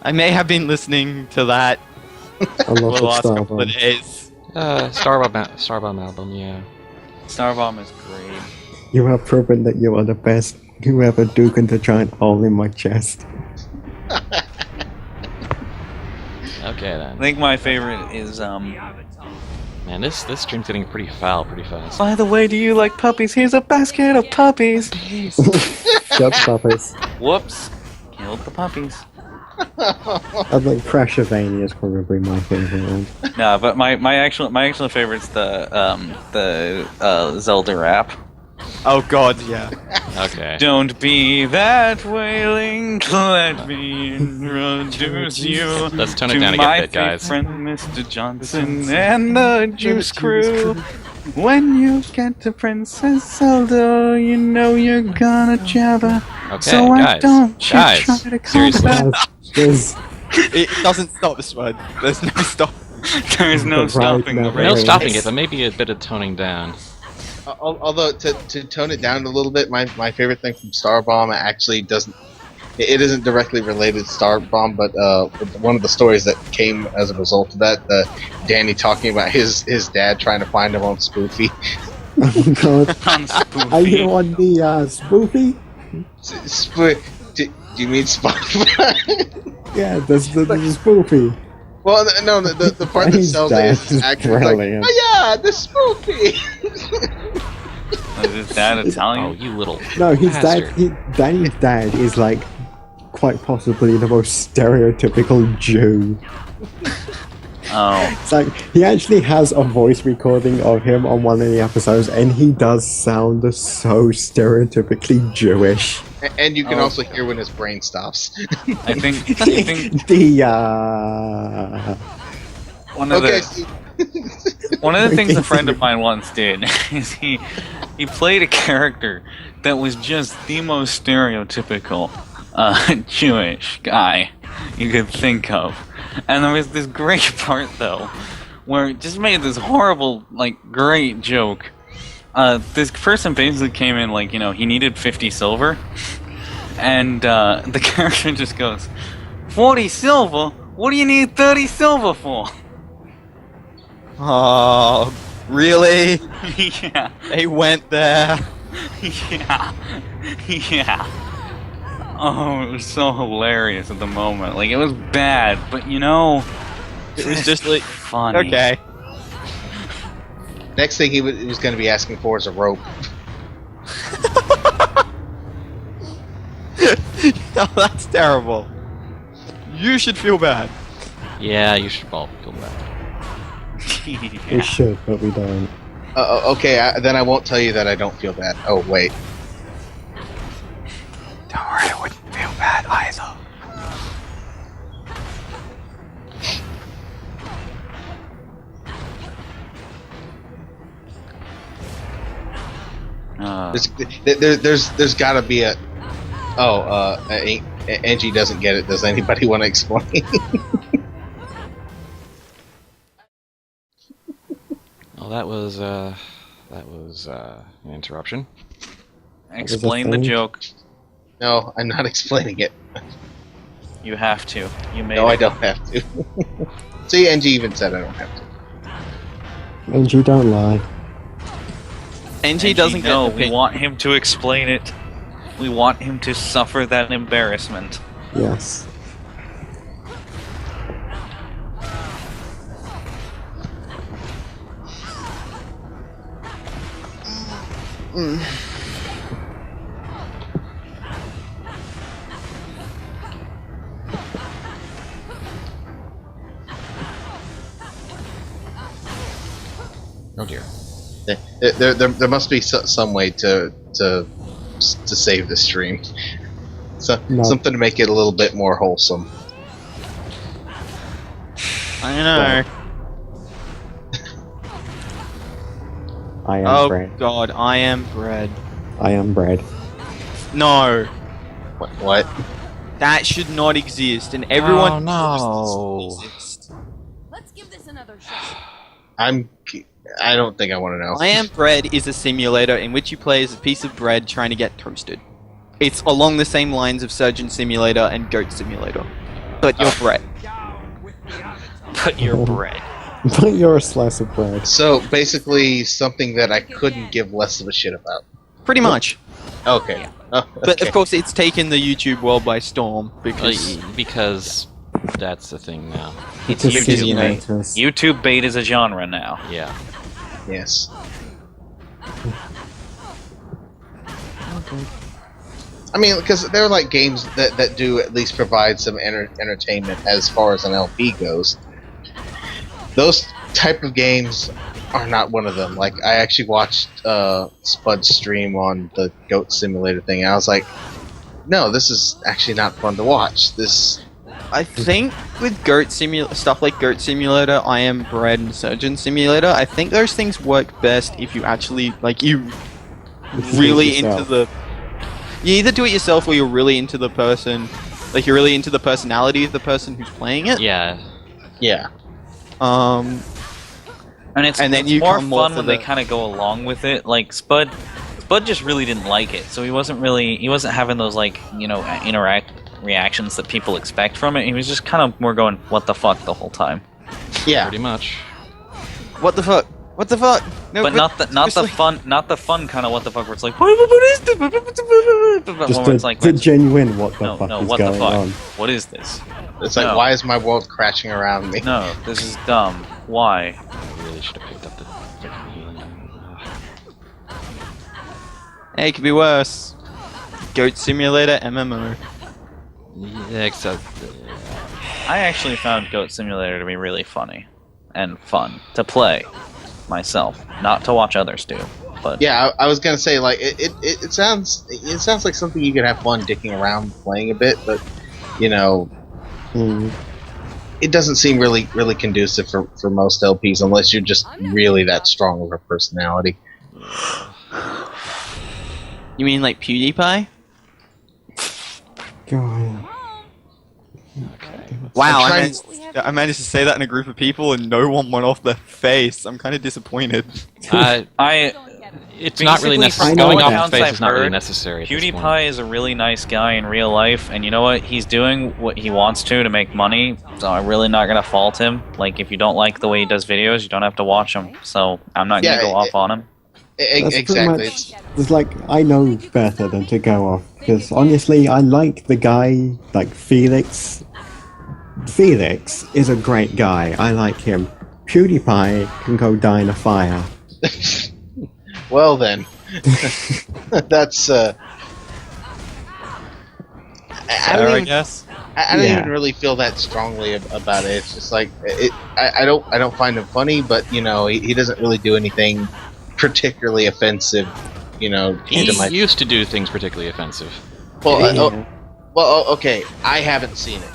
I may have been listening to that I for love the the last Star couple of Bomb. days. Starbomb album, yeah. Starbomb is great. You have proven that you are the best. Whoever Duke the Giant hole in my chest. Okay I then. think my favorite is Man, this stream's getting pretty foul pretty fast. By the way, do you like puppies? Here's a basket of puppies. Shut puppies. Whoops. Killed the puppies. I'd like Crashavania is probably my favorite one. No, but my actual favorite's the Zelda rap. Oh god, yeah. Okay. Don't be that wailing, let me introduce you Let's tone it to down a my bit, guys. friend Mr. Johnson and the Juice Crew. When you get to Princess Zelda, you know you're gonna jabber. Okay, So why guys. don't you Guys, try to come seriously. back? There's It doesn't stop this one. There's no stop. There's no Right stopping the now. No race. stopping it, but maybe a bit of toning down. Although to tone it down a little bit, my favorite thing from Starbomb actually doesn't. It isn't directly related to Starbomb, but one of the stories that came as a result of that, Danny talking about his dad trying to find him on Spoofy. oh god. On Spoofy. Are you on the spoofy? Do you mean Spotify? Yeah, there's the spoofy. Well, no, the part that Danny's sells dad it is is actually like, brilliant. oh yeah, the Spoofy. Is his dad Oh, Italian? you little No, his bastard. Danny's dad is like quite possibly the most stereotypical Jew. Oh. It's like he actually has a voice recording of him on one of the episodes, and he does sound so stereotypically Jewish. And you can Oh. also hear when his brain stops. I think The one of Okay, the see, one of the things a friend of mine once did is he played a character that was just the most stereotypical Jewish guy you could think of. And there was this great part though where it just made this horrible, like, great joke. This person basically came in like, you know, he needed 50 silver, and the character just goes, 40 silver? What do you need 30 silver for? Oh, really? Yeah. They went there. Yeah. Yeah. Oh, it was so hilarious at the moment. Like, it was bad, but you know, It was just like, funny. okay. next thing he was going to be asking for is a rope. Oh, that's terrible. You should feel bad. Yeah, you should all feel bad. we Yeah. should, but we don't. Okay, then I won't tell you that I don't feel bad. Oh wait. Don't worry, I wouldn't feel bad either. There's got to be a. Oh, Angie doesn't get it. Does anybody want to explain? Well, that was an interruption. Explain the thing? joke. No, I'm not explaining it. You have to. You made No, it. I don't have to. See, Angie even said I don't have to. And you don't lie. NG doesn't get No, the we pink. want him to explain it. We want him to suffer that embarrassment. Yes. Oh dear. There must be some way to save the stream. So, No. something to make it a little bit more wholesome. I know. I am Oh bread. god, I am bread. I am bread. No, What? that should not exist, and everyone Oh, no. knows this should exist. Let's give this another shot. I don't think I want to know. I Am Bread is a simulator in which you play as a piece of bread trying to get toasted. It's along the same lines of Surgeon Simulator and Goat Simulator. But you're Brett. But you're bread. But you're a slice of bread. So basically, something that I couldn't give less of a shit about. Pretty much. Okay. Oh, But okay. of course, it's taken the YouTube world by storm because Because that's the thing now. It's Because YouTube, you know. bait. YouTube bait is a genre now. Yeah. Yes. I mean, because they're like games that do at least provide some entertainment as far as an LP goes. Those type of games are not one of them. Like, I actually watched Spud's stream on the Goat Simulator thing, and I was like, no, this is actually not fun to watch. This... I think with stuff like Goat Simulator, I Am Bread, and Surgeon Simulator, I think those things work best if you actually you really into the. You either do it yourself or you're really into the person, like you're really into the personality of the person who's playing it. Yeah. Yeah. Um, And it's And then it's you more come more fun for when they the- kind of go along with it. Like Spud just really didn't like it, so he wasn't having those reactions that people expect from it. He was just kind of more going, "What the fuck" the whole time. Yeah. Pretty much. what the fuck? What the fuck? No, But not the seriously. fun kind of what the fuck where it's like, what is this? But Just when it's like, the genuine what the no, fuck no, is what the going fuck? on. What is this? It's like, No. why is my world crashing around me? No, this is dumb. Why? I really should have picked up the freaking healing. Hey, it could be worse. Goat Simulator MMO. Yeah, except. I actually found Goat Simulator to be really funny and fun to play myself, not to watch others do. But Yeah, I was gonna say, like, it sounds like something you could have fun dicking around playing a bit, but you know, Mm. it doesn't seem really conducive for most LPs unless you're just really that strong of a personality. You mean like PewDiePie? God. Wow, I'm I trying- managed to say that in a group of people and no one went off their face. I'm kind of disappointed. I It's not really Basically, necessary. from Going all off accounts space I've is not really heard, necessary. at this point. PewDiePie is a really nice guy in real life, and you know what? He's doing what he wants to make money, so I'm really not gonna fault him. Like, if you don't like the way he does videos, you don't have to watch him. So I'm not gonna Yeah, go off on him. That's pretty Exactly. much- It's like, I know better than to go off, because honestly, I like the guy, like Felix. Felix is a great guy, I like him. PewDiePie can go die in a fire. Well then, that's I Fair, don't I even, guess. I don't Yeah. even really feel that strongly about it. It's just like I don't find him funny, but you know, he doesn't really do anything particularly offensive. You know, He to my used to do things particularly offensive. okay, I haven't seen it.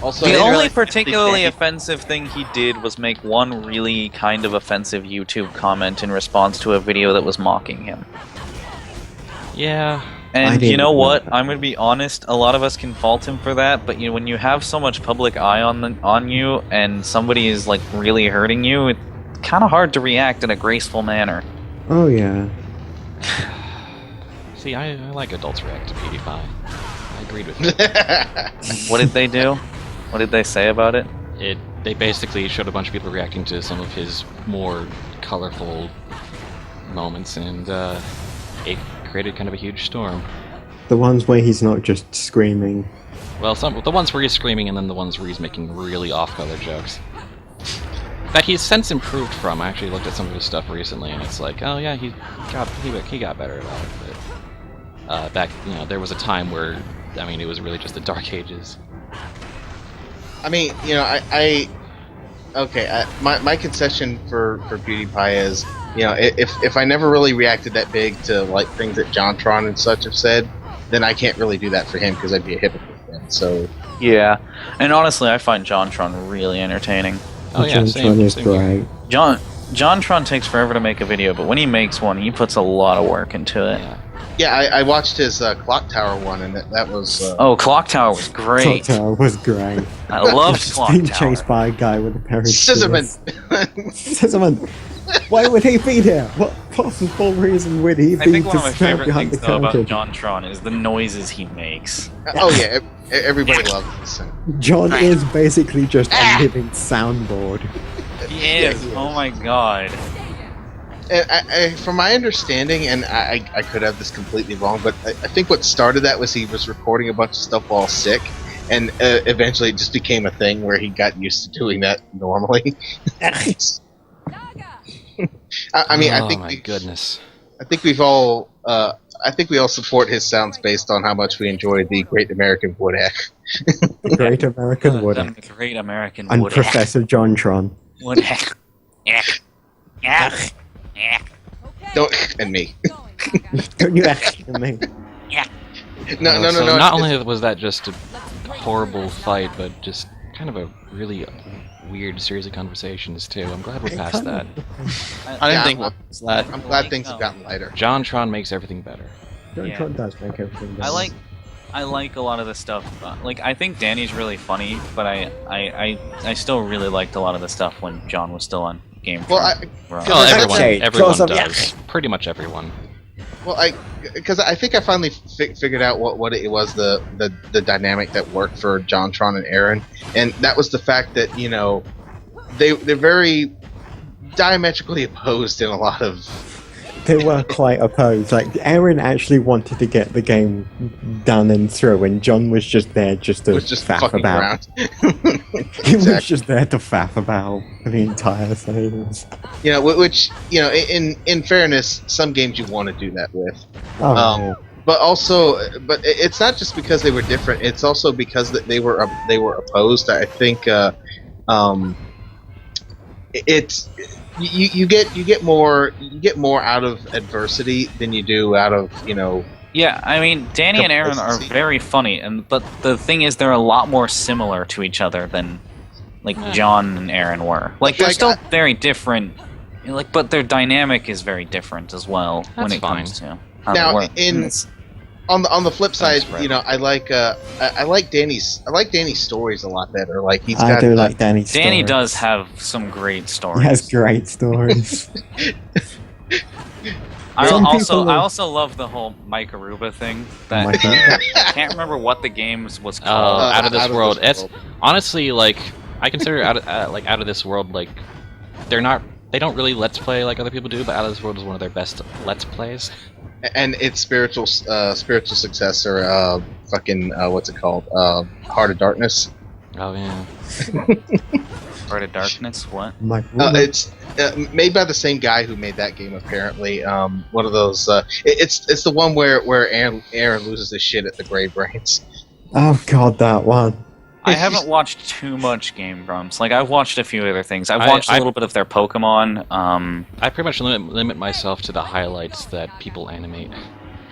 Also, The it's only really- particularly offensive thing he did was make one really kind of offensive YouTube comment in response to a video that was mocking him. Yeah. I And you didn't know know what? that. I'm gonna be honest. A lot of us can fault him for that, but when you have so much public eye on you, and somebody is like really hurting you, it's kind of hard to react in a graceful manner. Oh yeah. See, I like adults react to PewDiePie. I agreed with you. What did they do? What did they say about it? They basically showed a bunch of people reacting to some of his more colorful moments, and it created kind of a huge storm. The ones where he's not just screaming. Well, the ones where he's screaming, and then the ones where he's making really off-color jokes. That he's since improved from. I actually looked at some of his stuff recently, and it's like, oh yeah, he got better about it. But back, there was a time where, I mean, it was really just the dark ages. I mean, you know, my concession for PewDiePie is, you know, if I never really reacted that big to like things that JonTron and such have said, then I can't really do that for him because I'd be a hypocrite then. So Yeah, and honestly, I find JonTron really entertaining. Oh yeah, John same. Tron is same great. JonTron takes forever to make a video, but when he makes one, he puts a lot of work into it. Yeah. yeah, I watched his Clock Tower one, and that was Oh, Clock Tower was great. Clock Tower was great. I loved Just Clock being Tower. chased by a guy with a pair of Scissorman. shears. Scissorman. Why would he be there? What possible reason would he I be think one to of my stand favorite behind things the though counter? about JonTron is the noises he makes. Oh yeah, everybody loves this. John is basically just a living soundboard. He is. he is. Oh my god. And from my understanding, and I could have this completely wrong, but I think what started that was he was recording a bunch of stuff while sick, and eventually it just became a thing where he got used to doing that normally. I mean, oh I think my goodness. I think we've all I think we all support his sounds based on how much we enjoy the Great American Woodheck. The Great American The Woodheck. Great American And Woodheck. Professor JonTron. Woodheck. Don't and me. Don't you ask me? No. So not only was that just a horrible fight, but just kind of a really weird series of conversations too. I'm glad we're past that. I didn't think it was that. I'm glad things have gotten lighter. JonTron makes everything better. JonTron does make everything better. I like a lot of the stuff. Like I think Danny's really funny, but I still really liked a lot of the stuff when John was still on Game. Well, Well, everyone Okay, everyone because of- does. Pretty much everyone. because I think I finally figured out what it was the dynamic that worked for JonTron and Aaron, and that was the fact that they're very diametrically opposed in a lot of. They were quite opposed. Like, Aaron actually wanted to get the game done and through, and John was just there just to Was just faff fucking about. around. He was Exactly. just there to faff about the entire thing. Which in fairness, some games you want to do that with. Oh, But it's not just because they were different. It's also because that they were opposed. I think it's you get more out of adversity than you do out of Yeah, I mean, Danny and Aaron are Complacency. very funny, but the thing is, they're a lot more similar to each other than John and Aaron were. Like they're Like, still very different, but their dynamic is very different as well when That's it fine. comes to how Now, they work. in- It's- on the flip side, Brett. I like Danny's stories a lot better. Like he's I got do like Danny's Danny stories. does have some great stories. He has great stories. I Some also people- I also love the whole Mike Aruba thing. That Mike I can't remember what the game was called. Out of this world. It's World. honestly I consider out of this world they don't really let's play like other people do, but Out of This World is one of their best let's plays. And its spiritual successor, what's it called? Heart of Darkness. Oh yeah. Heart of Darkness. What? Mike It's made by the same guy who made that game. Apparently, one of those. It's the one where Aaron loses his shit at the Grey Brains. Oh god, that one. I haven't watched too much Game Grumps. Like I've watched a few other things. I've I- watched a I- little bit of their Pokemon. I pretty much limit myself to the highlights that people animate.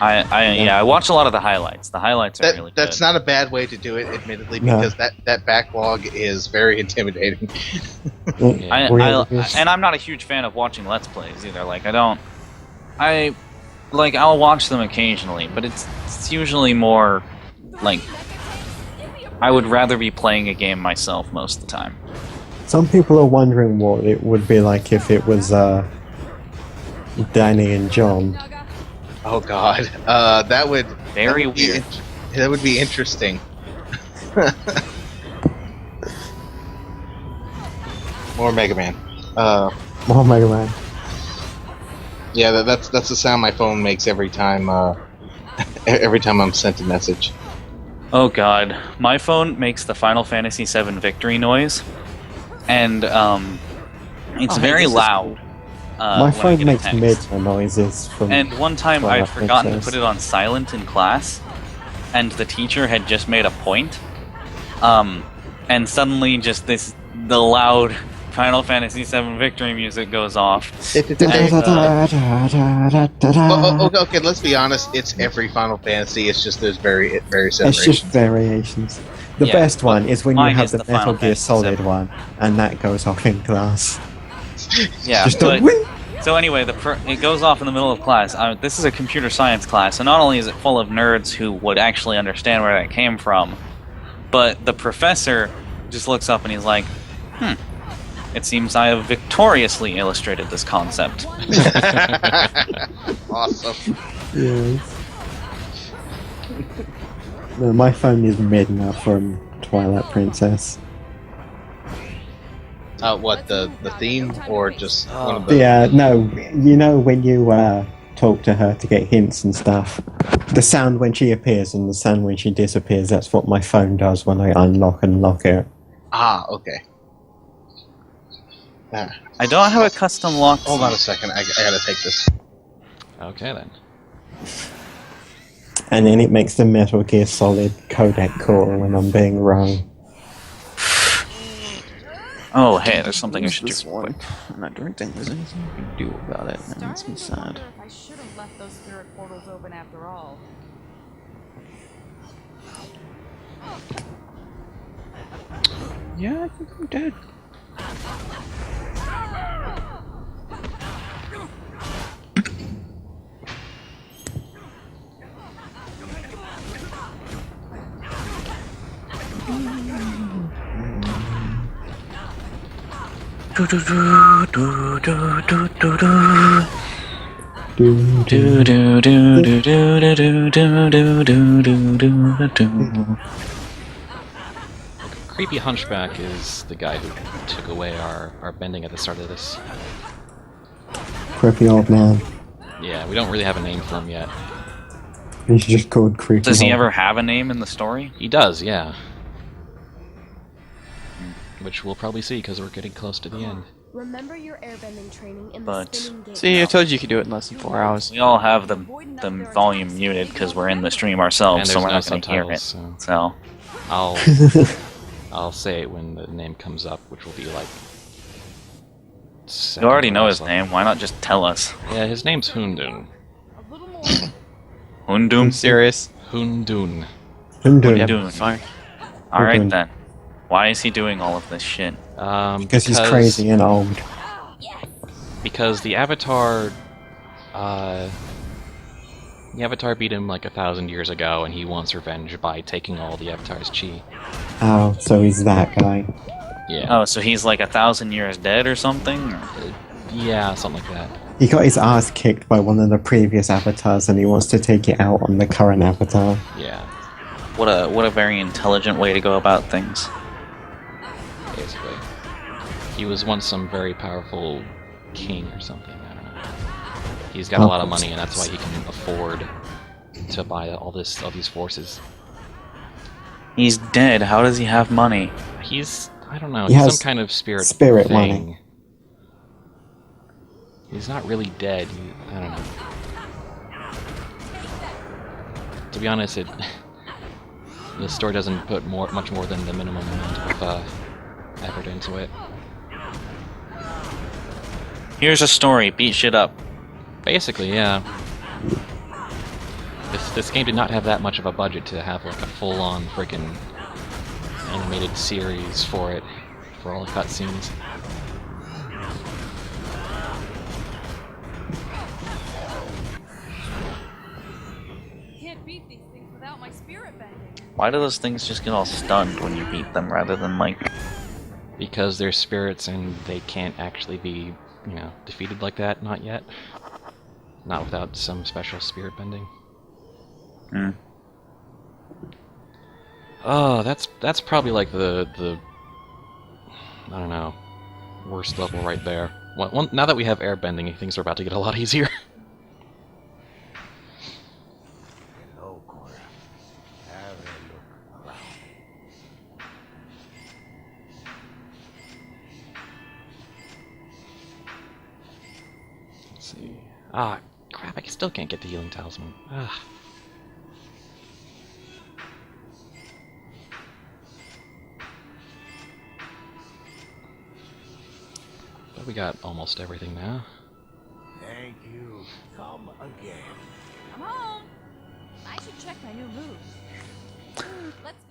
I watched a lot of the highlights. The highlights are really That's good. not a bad way to do it, admittedly, No. because that backlog is very intimidating. Yeah. And I'm not a huge fan of watching Let's Plays either. I'll watch them occasionally, but it's usually more like I would rather be playing a game myself most of the time. Some people are wondering what it would be like if it was Danny and John. Oh God, that would Very weird. That would be interesting. More Mega Man. Oh Mega Man. Yeah, that's the sound my phone makes every time. Every time I'm sent a message. Oh god, my phone makes the Final Fantasy VII victory noise, and it's very loud. My when I phone get a makes text. mid noises from. And one time Well, I'd that forgotten to makes put sense. it on silent in class, and the teacher had just made a point, and suddenly just the loud Final Fantasy VII victory music goes off. Okay, let's be honest. It's every Final Fantasy. It's just there's various It's just iterations. variations. The Yeah, best one is when you mine have is the the Metal Final Gear Fantasy Solid VII. one, and that goes off in class. Yeah, Just but, a wing. so anyway, it goes off in the middle of class. This is a computer science class, and not only is it full of nerds who would actually understand where that came from, but the professor just looks up and he's like, It seems I have victoriously illustrated this concept. Awesome. Yes. No, my phone is Midna from Twilight Princess. What the theme or just one of the? Yeah, no, you know when you talk to her to get hints and stuff, the sound when she appears and the sound when she disappears, that's what my phone does when I unlock and lock it. Ah, okay. I don't have a custom lock. Hold on a second. I gotta take this. Okay then. And then it makes the Metal Gear Solid codec call when I'm being wrong. Oh, hey, there's something I should do. This one. And I don't think there's anything you can do about it. That makes me sad. If I should have left those spirit portals open after all. Yeah, I think I'm dead. Creepy Hunchback is the guy who took away our bending at the start of this. Creepy old man. Yeah, we don't really have a name for him yet. He's just called Creepy. Does he old- ever have a name in the story? He does, yeah. Which we'll probably see because we're getting close to the end. Remember your airbending training in But- the spinning gate. See, I told you could do it in less than 4 hours. We all have the volume muted because we're in the stream ourselves, And so there's we're no not going to hear subtitles, it. so So, I'll say it when the name comes up, which will be like. you already know his name. Why not just tell us? Yeah, his name's Hundun. A little more. I'm Hundum? serious. Hundun. Hundun. Yeah. Doing? Fine. Alright Hundun. then. Why is he doing all of this shit? Because he's crazy and old. Because the Avatar, beat him like 1,000 years ago, and he wants revenge by taking all the Avatar's chi. Oh, so he's that guy. Yeah. Oh, so he's like 1,000 years dead or something? Or- Yeah, something like that. He got his ass kicked by one of the previous avatars and he wants to take it out on the current avatar. Yeah, What a very intelligent way to go about things. basically. He was once some very powerful king or something. I don't know. He's got a lot of money, and that's why he can afford to buy all these forces. He's dead. How does he have money? I don't know. He He's has some kind of spirit spirit thing. money. He's not really dead. I don't know. To be honest, the story doesn't put much more than the minimum amount of effort into it. Here's a story. Beat shit up. Basically, yeah. This game did not have that much of a budget to have like a full-on freaking animated series for it, for all the cutscenes. Can't beat these things without my spirit bending. Why do those things just get all stunned when you beat them rather than like... Because they're spirits and they can't actually be, defeated like that, not yet. Not without some special spirit bending. Hmm. Oh, that's probably like the I don't know, worst level right there. Well, now that we have airbending, things are about to get a lot easier. Hello, Korra. Have a look around. Let's see. Ah, crap! I still can't get the healing talisman. Ah. But we got almost everything now. Thank you. Come again. I'm home. I should check my new moves. Let's